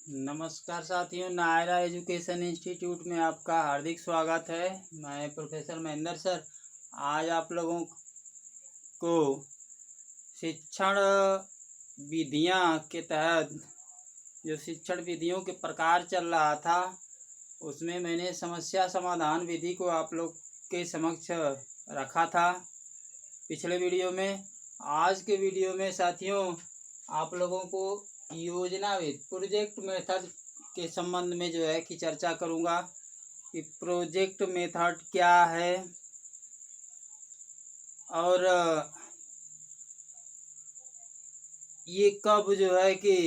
नमस्कार साथियों, Naira education institute में आपका हार्दिक स्वागत है। मैं प्रोफेसर महेंद्र सर आज आप लोगों को शिक्षण विधियां के तहत जो शिक्षण विधियों के प्रकार चल रहा था उसमें मैंने समस्या समाधान विधि को आप लोग के समक्ष रखा था पिछले वीडियो में। आज के वीडियो में साथियों आप लोगों को योजनाविद प्रोजेक्ट मेथड के संबंध में जो है कि चर्चा करूंगा कि प्रोजेक्ट मेथड क्या है और ये कब जो है कि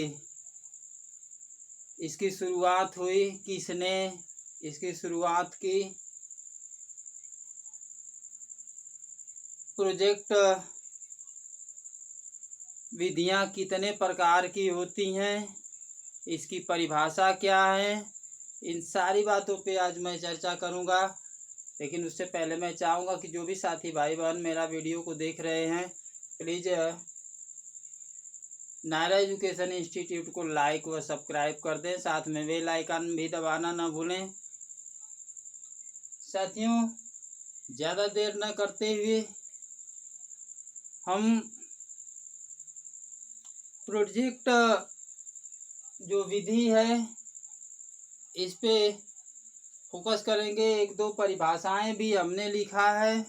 इसकी शुरुआत हुई, किसने इसकी शुरुआत की, प्रोजेक्ट विधियां कितने प्रकार की होती हैं, इसकी परिभाषा क्या है, इन सारी बातों पे आज मैं चर्चा करूंगा। लेकिन उससे पहले मैं चाहूँगा कि जो भी साथी भाई बहन मेरा वीडियो को देख रहे हैं प्लीज़ नायरा एजुकेशन इंस्टीट्यूट को लाइक व सब्सक्राइब कर दें, साथ में बेल आइकन भी दबाना न भूलें। साथियों ज़्यादा देर न करते हुए हम प्रोजेक्ट जो विधि है इस पे फोकस करेंगे। एक दो परिभाषाएं भी हमने लिखा है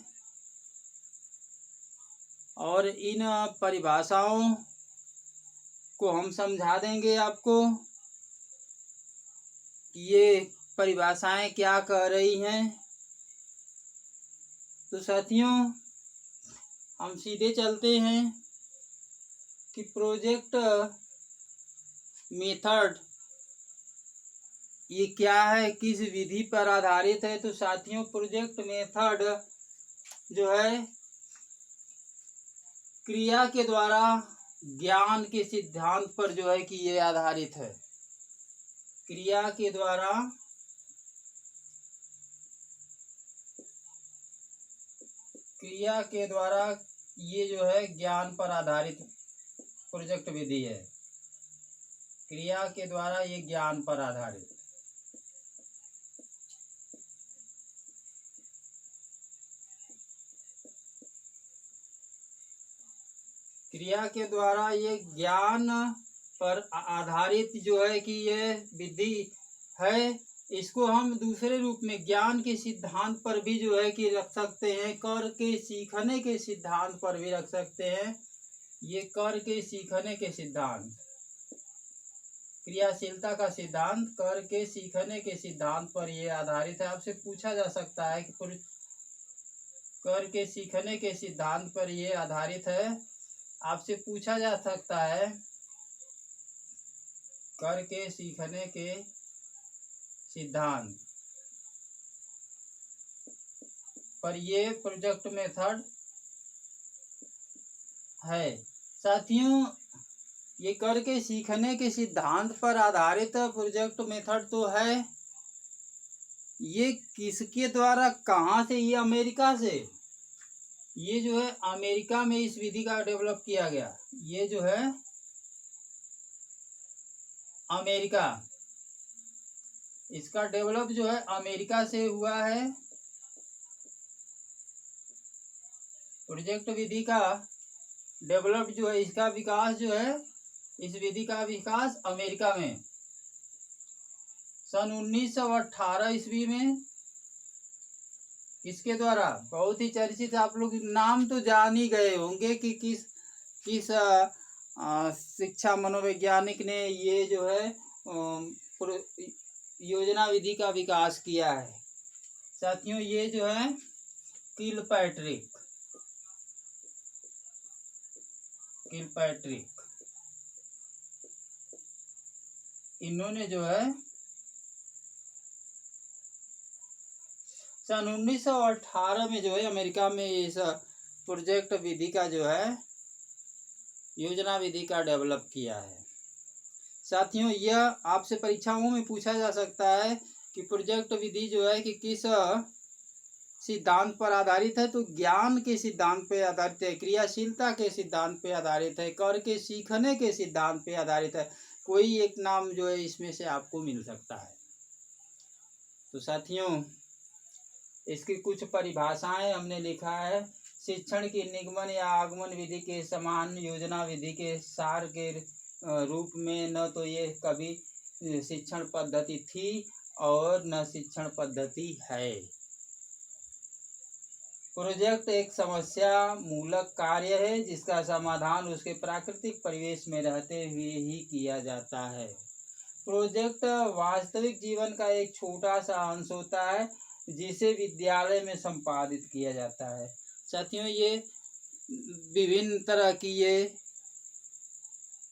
और इन परिभाषाओं को हम समझा देंगे आपको कि ये परिभाषाएं क्या कह रही हैं। तो साथियों हम सीधे चलते हैं कि प्रोजेक्ट मेथड ये क्या है, किस विधि पर आधारित है। तो साथियों प्रोजेक्ट मेथड जो है क्रिया के द्वारा ज्ञान के सिद्धांत पर जो है कि ये आधारित है। क्रिया के द्वारा ये जो है ज्ञान पर आधारित प्रोजेक्ट विधि है। क्रिया के द्वारा ये ज्ञान पर आधारित। क्रिया के द्वारा ये ज्ञान पर आधारित जो है कि ये विधि है। इसको हम दूसरे रूप में ज्ञान के सिद्धांत पर भी जो है कि रख सकते हैं, कर के सीखने के सिद्धांत पर भी रख सकते हैं। ये कर के सीखने के सिद्धांत, क्रियाशीलता का सिद्धांत कर के सीखने के सिद्धांत पर ये आधारित है। आपसे पूछा जा सकता है कि कर के सीखने के सिद्धांत पर ये आधारित है। आपसे पूछा जा सकता है कर के सीखने के सिद्धांत पर ये प्रोजेक्ट मेथड है। साथियों ये कर के सीखने के सिद्धांत पर आधारित प्रोजेक्ट मेथड तो है। ये किसके द्वारा, कहाँ से, ये अमेरिका से, ये जो है अमेरिका में इस विधि का डेवलप किया गया। ये जो है अमेरिका, इसका डेवलप जो है अमेरिका से हुआ है। प्रोजेक्ट विधि का डेवलप जो है, इसका विकास जो है, इस विधि का विकास अमेरिका में सन 1918 ईस्वी में किसके द्वारा, बहुत ही चर्चित, आप लोग नाम तो जान ही गए होंगे कि किस शिक्षा मनोवैज्ञानिक ने ये जो है योजना विधि का विकास किया है। साथियों ये जो है किलपैट्रिक, इन्होंने जो है सन 1918 में जो है अमेरिका में इस प्रोजेक्ट विधि का जो है योजना विधि का डेवलप किया है। साथियों यह आपसे परीक्षाओं में पूछा जा सकता है कि प्रोजेक्ट विधि जो है कि किस सिद्धांत पर आधारित है। तो ज्ञान के सिद्धांत पर आधारित है, क्रियाशीलता के सिद्धांत पर आधारित है, कर के सीखने के सिद्धांत पर आधारित है। कोई एक नाम जो है इसमें से आपको मिल सकता है। तो साथियों, इसकी कुछ परिभाषाएं हमने लिखा है। शिक्षण की निगमन या आगमन विधि के समान योजना विधि के सार के रूप में न तो ये कभी शिक्षण पद्धति थी और न शिक्षण पद्धति है। प्रोजेक्ट एक समस्या मूलक कार्य है जिसका समाधान उसके प्राकृतिक परिवेश में रहते हुए ही किया जाता है। प्रोजेक्ट वास्तविक जीवन का एक छोटा सा अंश होता है जिसे विद्यालय में संपादित किया जाता है। साथियों, ये विभिन्न तरह की ये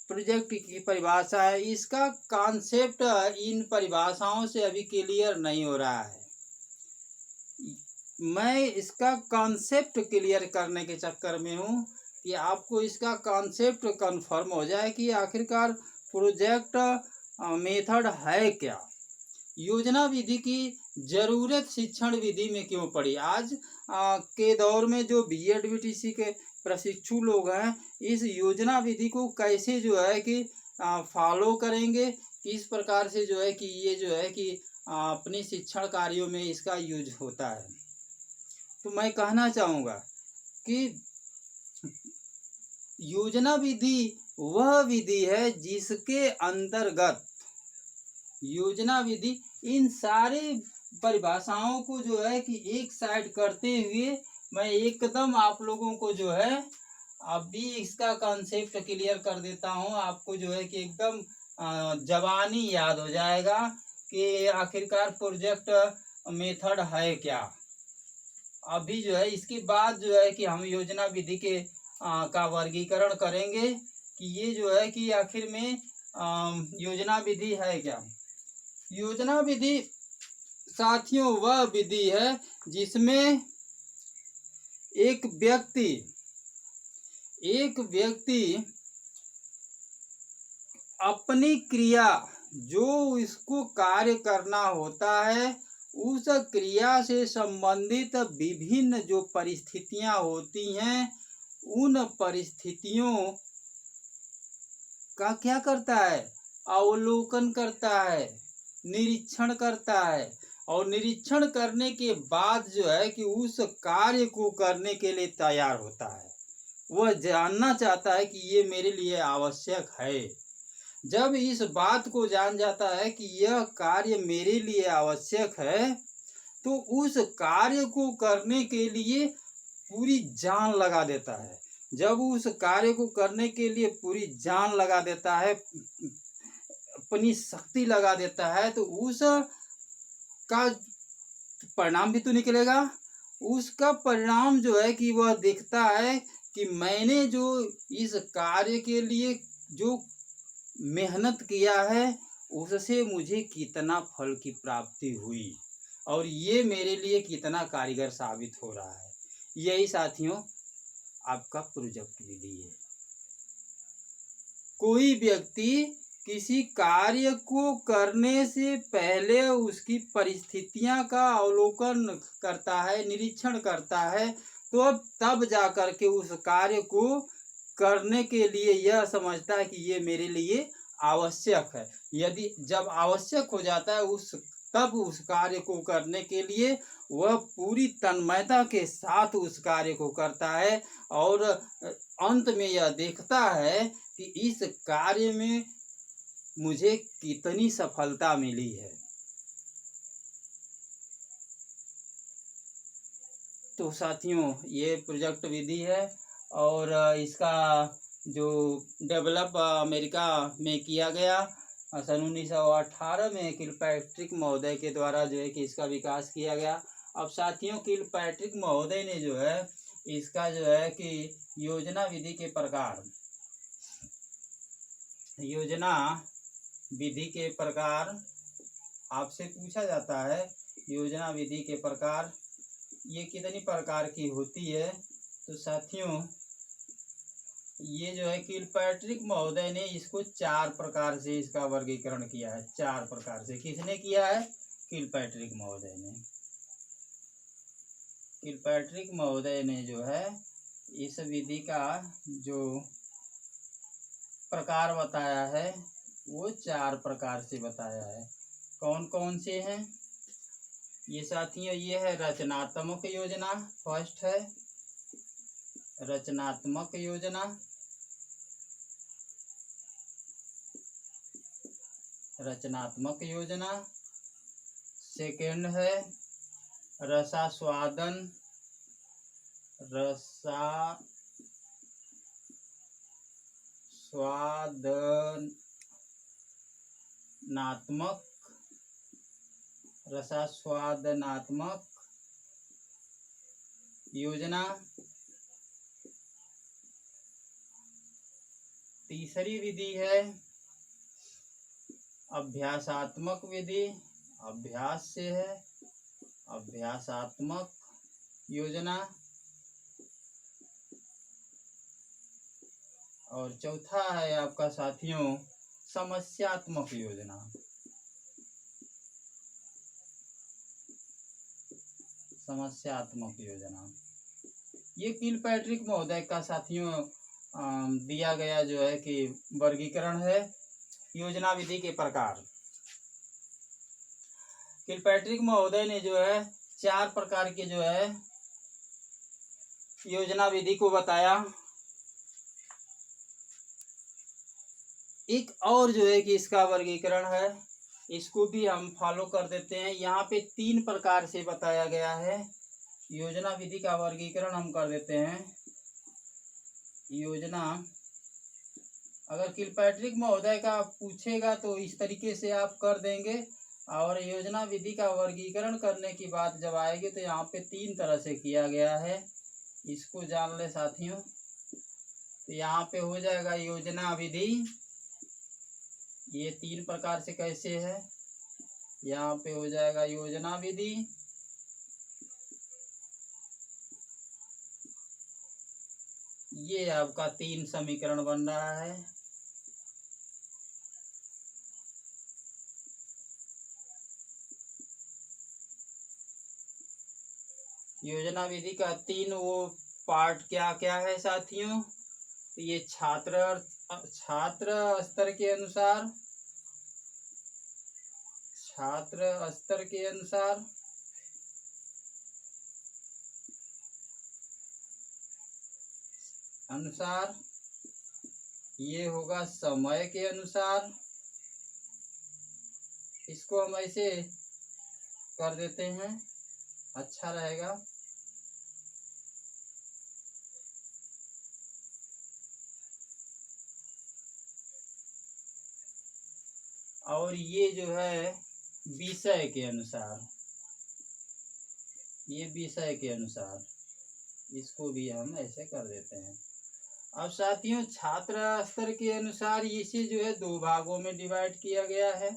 प्रोजेक्ट की परिभाषा है। इसका कॉन्सेप्ट इन परिभाषाओं से अभी क्लियर नहीं हो रहा है। मैं इसका कॉन्सेप्ट क्लियर करने के चक्कर में हूँ कि आपको इसका कॉन्सेप्ट कंफर्म हो जाए कि आखिरकार प्रोजेक्ट मेथड है क्या। योजना विधि की जरूरत शिक्षण विधि में क्यों पड़ी? आज के दौर में जो बीएड बीटीसी के प्रशिक्षु लोग हैं, इस योजना विधि को कैसे जो है कि फॉलो करेंगे, किस प्रकार से जो है कि ये जो है कि अपनी शिक्षण कार्यों में इसका यूज होता है। तो मैं कहना चाहूँगा कि योजना विधि वह विधि है जिसके अंतर्गत योजना विधि इन सारे परिभाषाओं को जो है कि एक साइड करते हुए मैं एकदम आप लोगों को जो है अभी इसका कॉन्सेप्ट क्लियर कर देता हूँ। आपको जो है कि एकदम जबानी याद हो जाएगा कि आखिरकार प्रोजेक्ट मेथड है क्या। अभी जो है इसके बाद जो है कि हम योजना विधि के का वर्गीकरण करेंगे कि ये जो है कि आखिर में योजना विधि है क्या। योजना विधि साथियों वह विधि है जिसमें एक व्यक्ति अपनी क्रिया जो इसको कार्य करना होता है उस क्रिया से संबंधित विभिन्न जो परिस्थितियां होती हैं उन परिस्थितियों का क्या करता है, अवलोकन करता है, निरीक्षण करता है और निरीक्षण करने के बाद जो है कि उस कार्य को करने के लिए तैयार होता है। वह जानना चाहता है कि ये मेरे लिए आवश्यक है। जब इस बात को जान जाता है कि यह कार्य मेरे लिए आवश्यक है तो उस कार्य को करने के लिए पूरी जान लगा देता है। जब उस कार्य को करने के लिए पूरी जान लगा देता है, अपनी शक्ति लगा देता है, तो उस का परिणाम भी तो निकलेगा। उसका परिणाम जो है कि वह दिखता है कि मैंने जो इस कार्य के लिए जो मेहनत किया है उससे मुझे कितना फल की प्राप्ति हुई और ये मेरे लिए कितना कारगर साबित हो रहा है। यही साथियों आपका प्रोजेक्ट विधि है। कोई व्यक्ति किसी कार्य को करने से पहले उसकी परिस्थितियां का अवलोकन करता है, निरीक्षण करता है, तो अब तब जा कर के उस कार्य को करने के लिए यह समझता है कि ये मेरे लिए आवश्यक है। यदि जब आवश्यक हो जाता है तब उस कार्य को करने के लिए वह पूरी तन्मयता के साथ उस कार्य को करता है और अंत में यह देखता है कि इस कार्य में मुझे कितनी सफलता मिली है। तो साथियों ये प्रोजेक्ट विधि है और इसका जो डेवलप अमेरिका में किया गया सन 1918 में किलपैट्रिक महोदय के द्वारा जो है कि इसका विकास किया गया। अब साथियों किलपैट्रिक महोदय ने जो है इसका जो है कि योजना विधि के प्रकार आपसे पूछा जाता है योजना विधि के प्रकार ये कितनी प्रकार की होती है। तो साथियों ये जो है किलपैट्रिक महोदय ने इसको 4 प्रकार से इसका वर्गीकरण किया है। 4 प्रकार से किसने किया है? किलपैट्रिक महोदय ने जो है इस विधि का जो प्रकार बताया है वो 4 प्रकार से बताया है। कौन कौन से हैं ये साथियों? ये है रचनात्मक योजना, फर्स्ट है रचनात्मक योजना। रचनात्मक योजना। सेकंड है रसास्वादन, रसास्वादनात्मक योजना। तीसरी विधि है अभ्यासात्मक विधि, अभ्यास से है, अभ्यासात्मक योजना। और चौथा है आपका साथियों समस्यात्मक योजना। समस्यात्मक योजना ये किलपैट्रिक महोदय का साथियों दिया गया जो है कि वर्गीकरण है योजना विधि के प्रकार। किलपैट्रिक महोदय ने जो है 4 प्रकार के जो है योजना विधि को बताया। एक और जो है कि इसका वर्गीकरण है, इसको भी हम फॉलो कर देते हैं। यहाँ पे 3 प्रकार से बताया गया है। योजना विधि का वर्गीकरण हम कर देते हैं। योजना अगर किलपैट्रिक महोदय का पूछेगा तो इस तरीके से आप कर देंगे, और योजना विधि का वर्गीकरण करने की बात जब आएगी तो यहाँ पे 3 तरह से किया गया है, इसको जान ले साथियों। तो यहाँ पे हो जाएगा योजना विधि, ये 3 प्रकार से कैसे है, यहाँ पे हो जाएगा योजना विधि। ये आपका 3 समीकरण बन रहा है। योजना विधि का 3 वो पार्ट क्या क्या है साथियों? तो ये छात्र स्तर के अनुसार, छात्र स्तर के अनुसार ये होगा समय के अनुसार। इसको हम ऐसे कर देते हैं, अच्छा रहेगा। और ये जो है विषय के अनुसार, ये विषय के अनुसार, इसको भी हम ऐसे कर देते हैं। अब साथियों छात्र स्तर के अनुसार इसे जो है 2 भागों में डिवाइड किया गया है।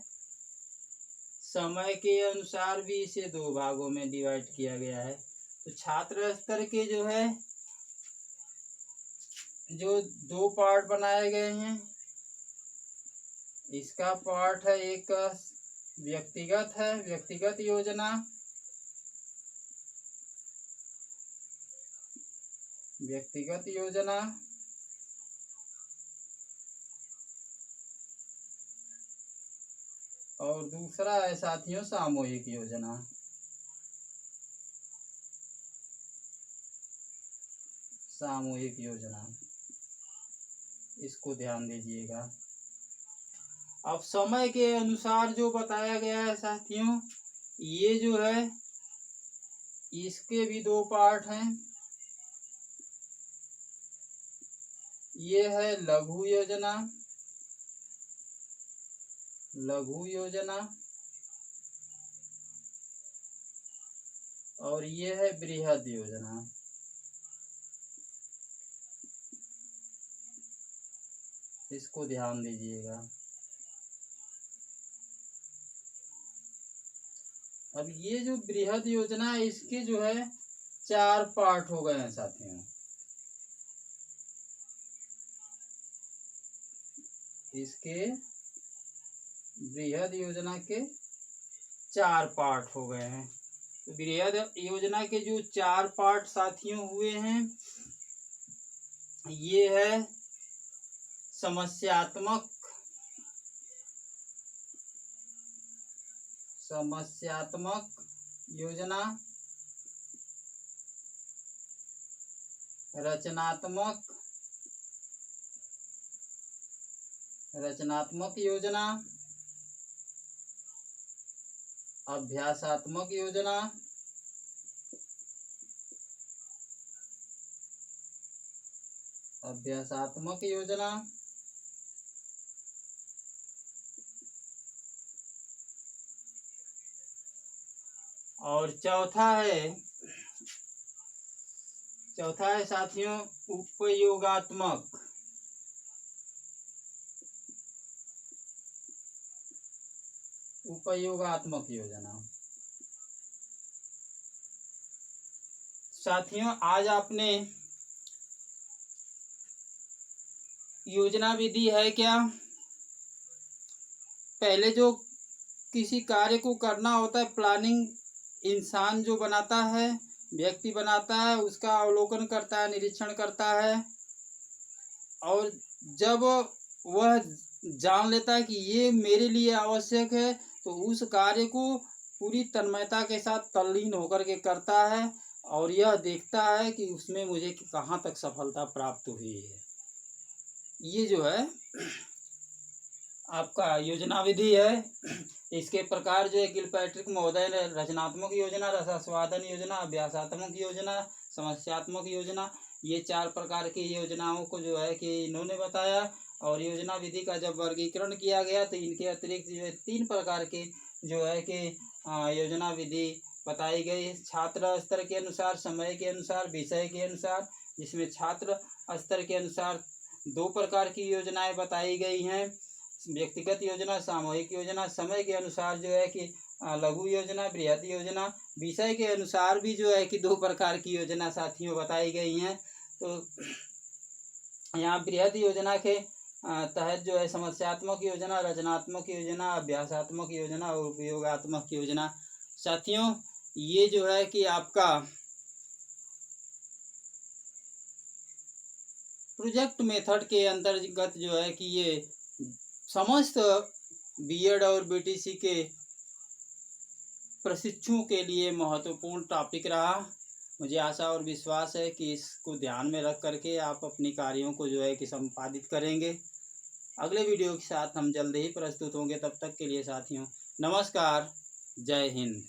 समय के अनुसार भी इसे 2 भागों में डिवाइड किया गया है। तो छात्र स्तर के जो है जो 2 पार्ट बनाए गए हैं, इसका पार्ट है एक व्यक्तिगत है, व्यक्तिगत योजना, व्यक्तिगत योजना। और दूसरा है साथियों सामूहिक योजना। सामूहिक योजना, इसको ध्यान दीजिएगा। अब समय के अनुसार जो बताया गया है साथियों, ये जो है इसके भी 2 पार्ट हैं। ये है लघु योजना, लघु योजना, और ये है बृहद योजना। इसको ध्यान दीजिएगा। अब ये जो बृहद योजना है इसके जो है 4 पार्ट हो गए हैं साथियों। इसके बृहद योजना के 4 पार्ट हो गए हैं। तो बृहद योजना के जो 4 पार्ट साथियों हुए हैं, ये है समस्यात्मक समस्यात्मक योजना, रचनात्मक योजना, अभ्यासात्मक योजना, और चौथा है साथियों उपयोगात्मक योजना। साथियों, आज आपने योजना विधि है क्या, पहले जो किसी कार्य को करना होता है, प्लानिंग इंसान जो बनाता है, व्यक्ति बनाता है, उसका अवलोकन करता है, निरीक्षण करता है, और जब वह जान लेता है कि ये मेरे लिए आवश्यक है, तो उस कार्य को पूरी तन्मयता के साथ तल्लीन होकर के करता है, और यह देखता है कि उसमें मुझे कहाँ तक सफलता प्राप्त हुई है। ये जो है आपका योजना विधि है। इसके प्रकार जो है गिलपैट्रिक महोदय ने रचनात्मक योजना, रसास्वादन योजना, अभ्यासात्मक योजना, समस्यात्मक योजना, ये 4 प्रकार की योजनाओं को जो है कि इन्होंने बताया। और योजना विधि का जब वर्गीकरण किया गया तो इनके अतिरिक्त जो है 3 प्रकार के जो है कि योजना विधि बताई गई, छात्र स्तर के अनुसार, समय के अनुसार, विषय के अनुसार। जिसमें छात्र स्तर के अनुसार 2 प्रकार की योजनाएं बताई गई हैं, व्यक्तिगत योजना, सामूहिक योजना। समय के अनुसार जो है कि लघु योजना, बृहद योजना। विषय के अनुसार भी जो है कि 2 प्रकार की योजना साथियों बताई गई हैं। तो यहाँ बृहद योजना के तहत जो है समस्यात्मक योजना, रचनात्मक योजना, अभ्यासात्मक योजना और उपयोगात्मक योजना। साथियों, ये जो है कि आपका प्रोजेक्ट मेथड के अंतर्गत जो है कि ये समस्त बीएड और बीटीसी के प्रशिक्षुओं के लिए महत्वपूर्ण टॉपिक रहा। मुझे आशा और विश्वास है कि इसको ध्यान में रख करके आप अपनी कार्यों को जो है कि संपादित करेंगे। अगले वीडियो के साथ हम जल्द ही प्रस्तुत होंगे। तब तक के लिए साथियों नमस्कार, जय हिंद।